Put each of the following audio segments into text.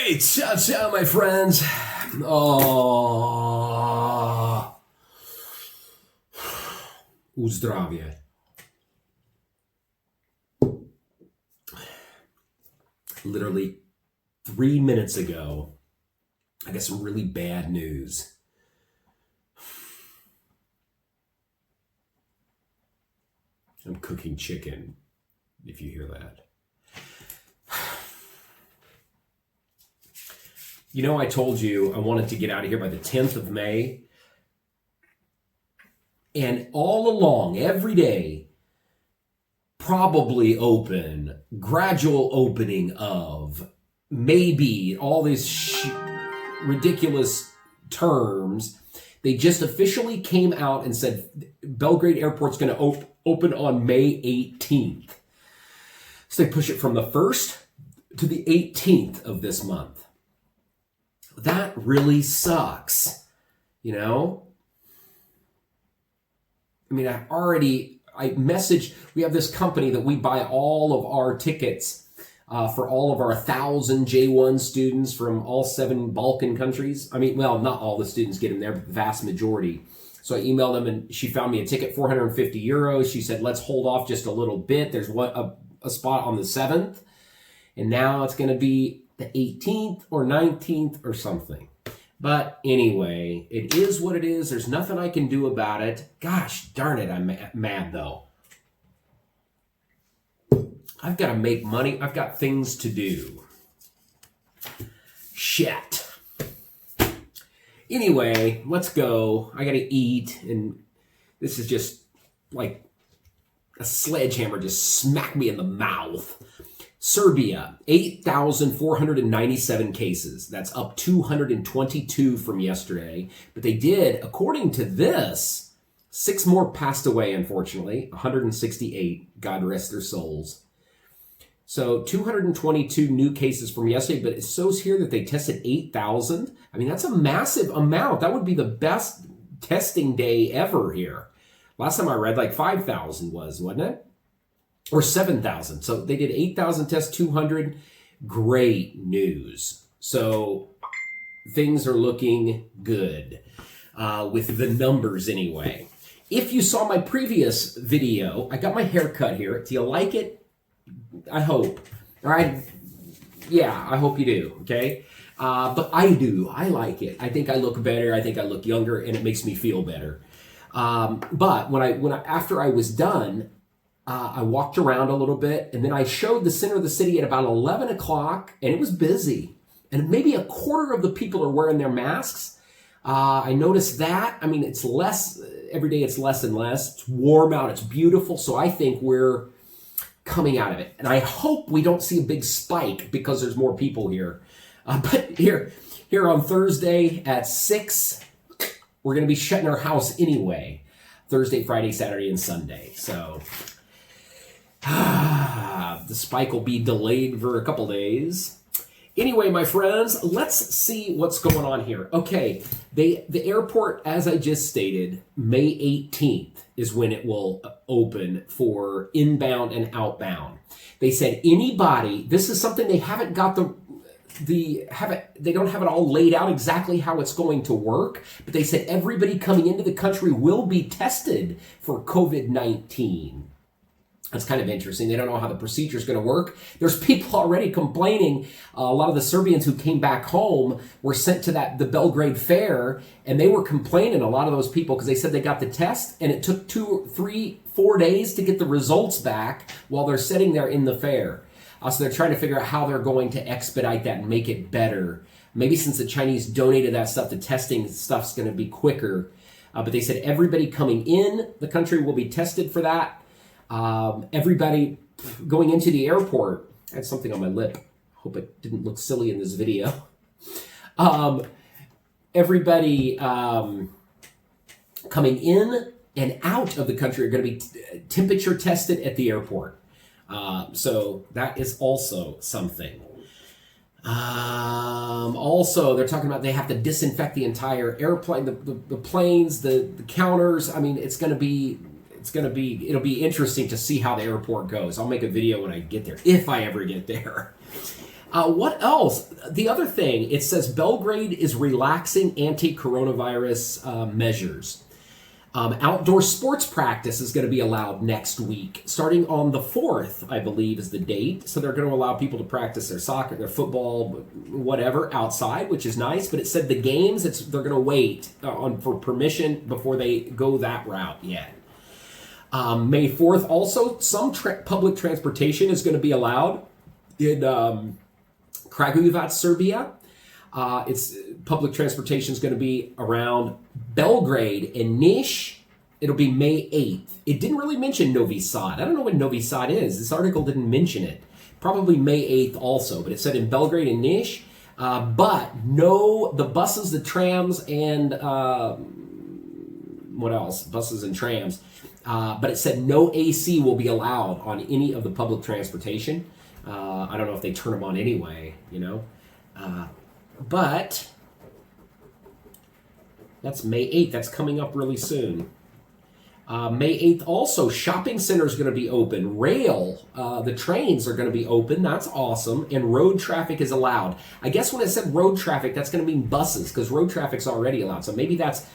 right, ciao, my friends. Oh, uzdravje. Literally 3 minutes ago, I got some really bad news. I'm cooking chicken, if you hear that. You know, I told you I wanted to get out of here by the 10th of May. And all along, every day, probably open, gradual opening of, maybe, all these ridiculous terms. They just officially came out and said Belgrade Airport's going to open on May 18th. So they push it from the 1st to the 18th of this month. That really sucks, you know? I mean, I messaged, we have this company that we buy all of our tickets for all of our 1,000 J1 students from all 7 Balkan countries. I mean, well, not all the students get them there, but the vast majority. So I emailed them and she found me a ticket, 450 euros. She said, let's hold off just a little bit. There's a spot on the 7th. And now it's going to be the 18th or 19th or something. But anyway, it is what it is. There's nothing I can do about it. Gosh darn it, I'm mad though. I've got to make money. I've got things to do. Shit. Anyway, let's go. I got to eat. And this is just like a sledgehammer just smacked me in the mouth. Serbia, 8,497 cases. That's up 222 from yesterday. But they did, according to this, 6 more passed away, unfortunately. 168, God rest their souls. So 222 new cases from yesterday, but it shows here that they tested 8,000. I mean, that's a massive amount. That would be the best testing day ever here. Last time I read, like 5,000 wasn't it? Or 7,000. So they did 8,000 tests, 200. Great news. So things are looking good with the numbers anyway. If you saw my previous video, I got my hair cut here. Do you like it? I hope. All right. Yeah, I hope you do. Okay. But I do. I like it. I think I look better. I think I look younger, and it makes me feel better. But after I was done, I walked around a little bit, and then I showed the center of the city at about 11 o'clock, and it was busy. And maybe a quarter of the people are wearing their masks. I noticed that. I mean, it's less, every day it's less and less. It's warm out, it's beautiful, so I think we're coming out of it. And I hope we don't see a big spike because there's more people here. But here on Thursday at 6, we're going to be shutting our house anyway. Thursday, Friday, Saturday, and Sunday. So the spike will be delayed for a couple days. Anyway, my friends, let's see what's going on here. Okay, the airport, as I just stated, May 18th is when it will open for inbound and outbound. They said anybody, this is something they haven't got they don't have it all laid out exactly how it's going to work, but they said everybody coming into the country will be tested for COVID-19. That's kind of interesting. They don't know how the procedure is going to work. There's people already complaining. A lot of the Serbians who came back home were sent to the Belgrade fair, and they were complaining, a lot of those people, because they said they got the test, and it took 2, 3, 4 days to get the results back while they're sitting there in the fair. So they're trying to figure out how they're going to expedite that and make it better. Maybe since the Chinese donated that stuff, the testing stuff's going to be quicker. But they said everybody coming in the country will be tested for that. Everybody going into the airport, I had something on my lip. Hope it didn't look silly in this video. Everybody coming in and out of the country are going to be temperature tested at the airport. So that is also something. Also, they're talking about they have to disinfect the entire airplane, the planes, the counters. I mean, it'll be interesting to see how the airport goes. I'll make a video when I get there, if I ever get there. What else? The other thing, it says Belgrade is relaxing anti-coronavirus measures. Outdoor sports practice is going to be allowed next week, starting on the 4th, I believe is the date. So they're going to allow people to practice their soccer, their football, whatever, outside, which is nice. But it said the games, they're going to wait for permission before they go that route yet. May 4th, also, some public transportation is going to be allowed in Kragujevac, Serbia. It's public transportation is going to be around Belgrade and Niš. It'll be May 8th. It didn't really mention Novi Sad. I don't know what Novi Sad is. This article didn't mention it. Probably May 8th also, but it said in Belgrade and Niš. But no, the buses, the trams, and what else? Buses and trams. But it said no AC will be allowed on any of the public transportation. I don't know if they turn them on anyway, you know. But that's May 8th. That's coming up really soon. May 8th also, shopping center is going to be open. Rail, the trains are going to be open. That's awesome. And road traffic is allowed. I guess when it said road traffic, that's going to mean buses because road traffic's already allowed. So maybe that's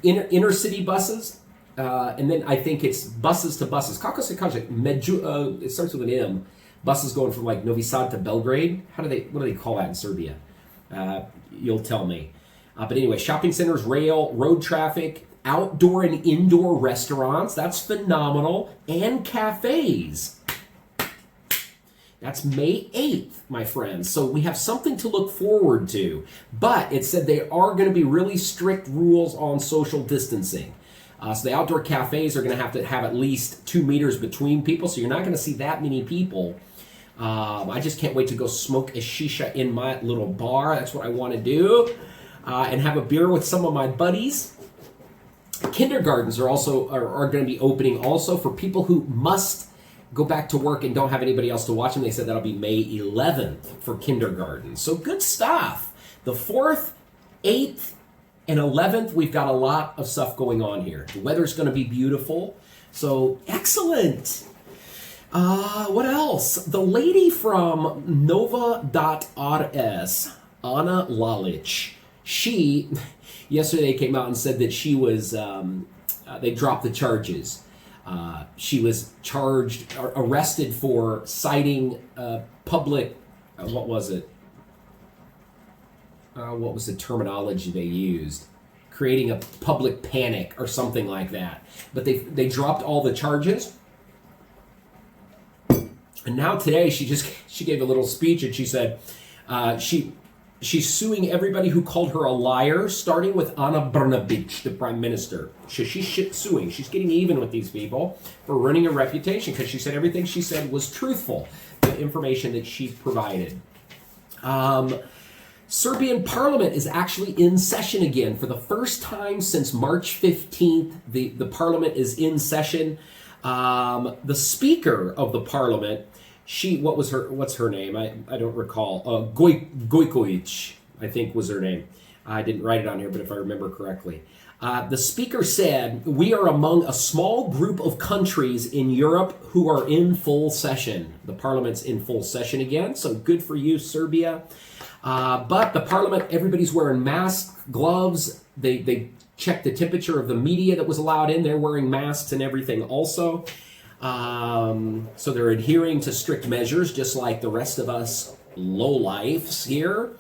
inner city buses. And then I think it's buses to buses. It starts with an M. Buses going from like Novi Sad to Belgrade. What do they call that in Serbia? You'll tell me. But anyway, shopping centers, rail, road traffic, outdoor and indoor restaurants. That's phenomenal. And cafes. That's May 8th, my friends. So we have something to look forward to. But it said there are going to be really strict rules on social distancing. So the outdoor cafes are going to have at least 2 meters between people. So you're not going to see that many people. I just can't wait to go smoke a shisha in my little bar. That's what I want to do. And have a beer with some of my buddies. Kindergartens are going to be opening also for people who must go back to work and don't have anybody else to watch them. They said that'll be May 11th for kindergarten. So good stuff. The 4th, 8th, and 11th, we've got a lot of stuff going on here. The weather's going to be beautiful. So excellent. What else? The lady from Nova.rs, Ana Lalic, she yesterday came out and said that she was, they dropped the charges. She was arrested for citing public, what was it? What was the terminology they used? Creating a public panic or something like that. But they dropped all the charges. And now today she gave a little speech and she said she's suing everybody who called her a liar, starting with Brnabic, the prime minister. She's suing. She's getting even with these people for ruining her reputation because she said everything she said was truthful, the information that she provided. Serbian parliament is actually in session again for the first time since March 15th. The parliament is in session. The speaker of the parliament, what's her name? I don't recall. Gojkovic, I think was her name. I didn't write it on here, but if I remember correctly. The speaker said, "We are among a small group of countries in Europe who are in full session." The parliament's in full session again, so good for you, Serbia. But the parliament, everybody's wearing masks, gloves. They checked the temperature of the media that was allowed in. They're wearing masks and everything also. So they're adhering to strict measures, just like the rest of us lowlifes here.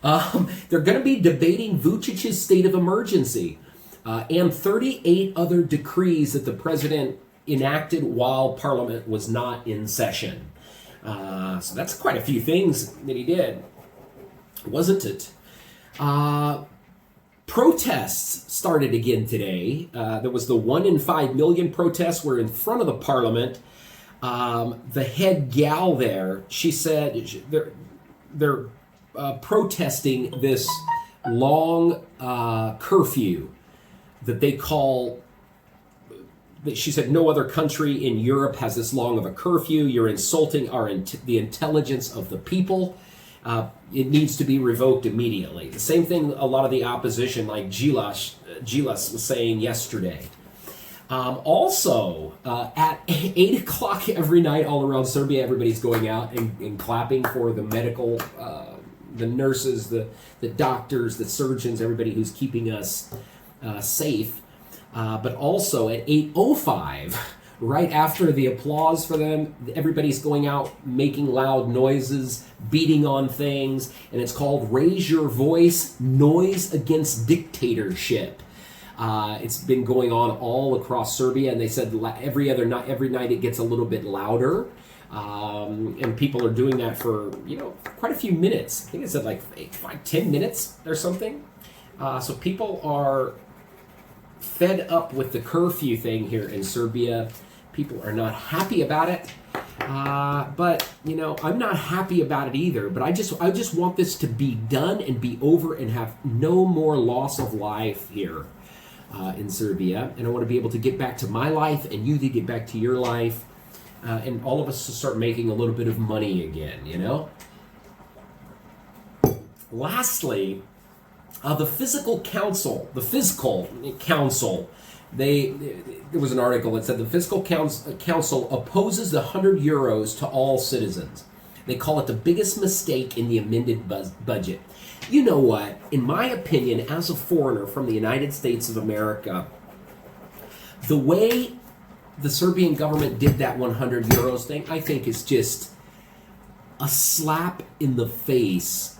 They're going to be debating Vucic's state of emergency and 38 other decrees that the president enacted while parliament was not in session. So that's quite a few things that he did, wasn't it? Protests started again today. There was the 1 in 5 million protests were in front of the parliament. The head gal there, she said they're protesting this long curfew that they call, that she said no other country in Europe has this long of a curfew. You're insulting the intelligence of the people. It needs to be revoked immediately. The same thing a lot of the opposition, like Gilas was saying yesterday. Also, at 8 o'clock every night all around Serbia, everybody's going out and clapping for the medical, the nurses, the doctors, the surgeons, everybody who's keeping us safe. But also at 8:05, right after the applause for them, everybody's going out making loud noises, beating on things, and it's called Raise Your Voice, Noise Against Dictatorship. It's been going on all across Serbia, and they said every night it gets a little bit louder, and people are doing that for quite a few minutes. I think it said like 10 minutes or something. So people are fed up with the curfew thing here in Serbia. People are not happy about it, but I'm not happy about it either. But I just want this to be done and be over and have no more loss of life here. In Serbia, and I want to be able to get back to my life and you to get back to your life, and all of us to start making a little bit of money again, Lastly, the Physical Council, there was an article that said the Fiscal Council opposes the €100 to all citizens. They call it the biggest mistake in the amended budget. You know what? In my opinion, as a foreigner from the United States of America, the way the Serbian government did that €100 thing, I think is just a slap in the face,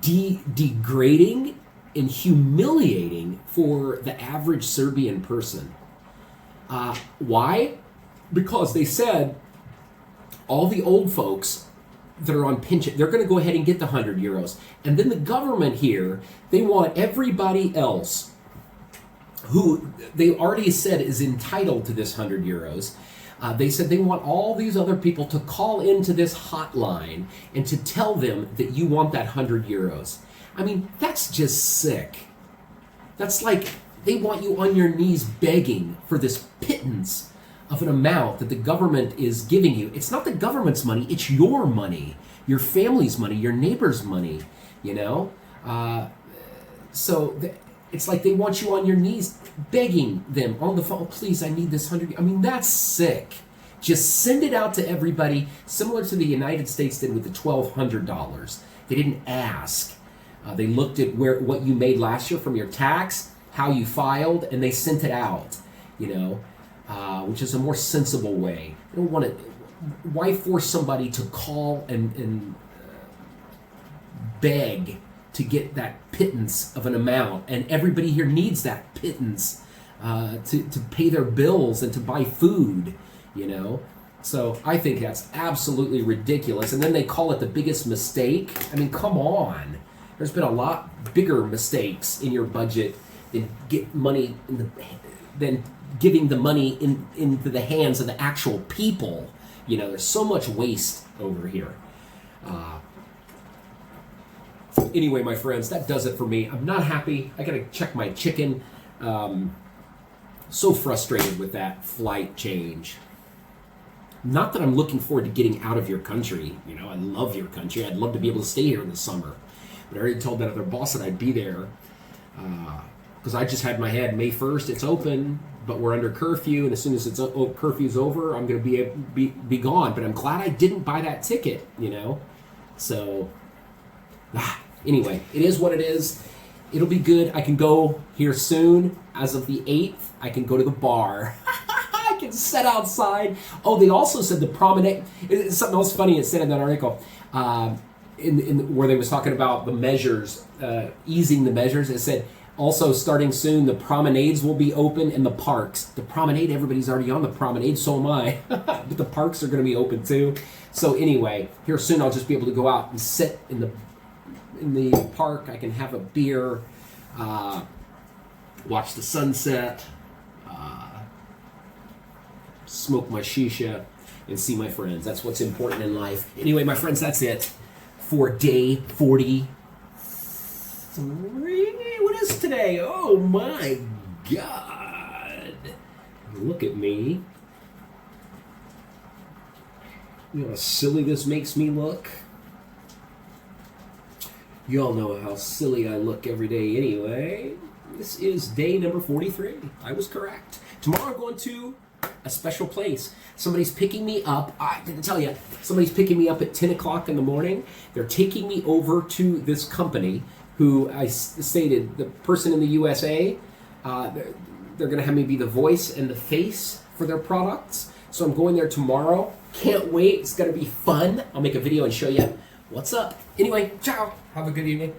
degrading and humiliating for the average Serbian person. Why? Because they said all the old folks that are on pension, they're going to go ahead and get the €100. And then the government here, they want everybody else who they already said is entitled to this €100. They said they want all these other people to call into this hotline and to tell them that you want that €100. I mean, that's just sick. That's like they want you on your knees begging for this pittance of an amount that the government is giving you. It's not the government's money, it's your money, your family's money, your neighbor's money, So it's like they want you on your knees begging them on the phone, oh, please, I need this €100. I mean, that's sick. Just send it out to everybody, similar to the United States did with the $1,200. They didn't ask. They looked at what you made last year from your tax, how you filed, and they sent it out, which is a more sensible way. You don't want to. Why force somebody to call and beg to get that pittance of an amount? And everybody here needs that pittance to pay their bills and to buy food, So I think that's absolutely ridiculous. And then they call it the biggest mistake. I mean, come on. There's been a lot bigger mistakes in your budget than than giving the money into the hands of the actual people. There's so much waste over here. Anyway, my friends, that does it for me. I'm not happy. I gotta check my chicken. So frustrated with that flight change. Not that I'm looking forward to getting out of your country. I love your country. I'd love to be able to stay here in the summer. But I already told that other boss that I'd be there. Because I just had in my head, May 1st, it's open, but we're under curfew, and as soon as curfew's over, I'm going to be gone. But I'm glad I didn't buy that ticket, So, anyway, it is what it is. It'll be good. I can go here soon. As of the 8th, I can go to the bar. I can sit outside. Oh, they also said the promenade. It's something else funny it said in that article. In where they was talking about the measures, easing the measures. It said also starting soon the promenades will be open and the parks. The promenade, everybody's already on the promenade, so am I. But the parks are going to be open too. So anyway, here soon I'll just be able to go out and sit in the park. I can have a beer, watch the sunset, smoke my shisha, and see my friends. That's what's important in life. Anyway, my friends, that's it for day 43. What is today? Oh my God. Look at me. You know how silly this makes me look? You all know how silly I look every day anyway. This is day number 43. I was correct. Tomorrow I'm going to a special place. Somebody's picking me up. I didn't tell you. Somebody's picking me up at 10 o'clock in the morning. They're taking me over to this company who I stated, the person in the USA, they're going to have me be the voice and the face for their products. So I'm going there tomorrow. Can't wait. It's going to be fun. I'll make a video and show you what's up. Anyway, ciao. Have a good evening.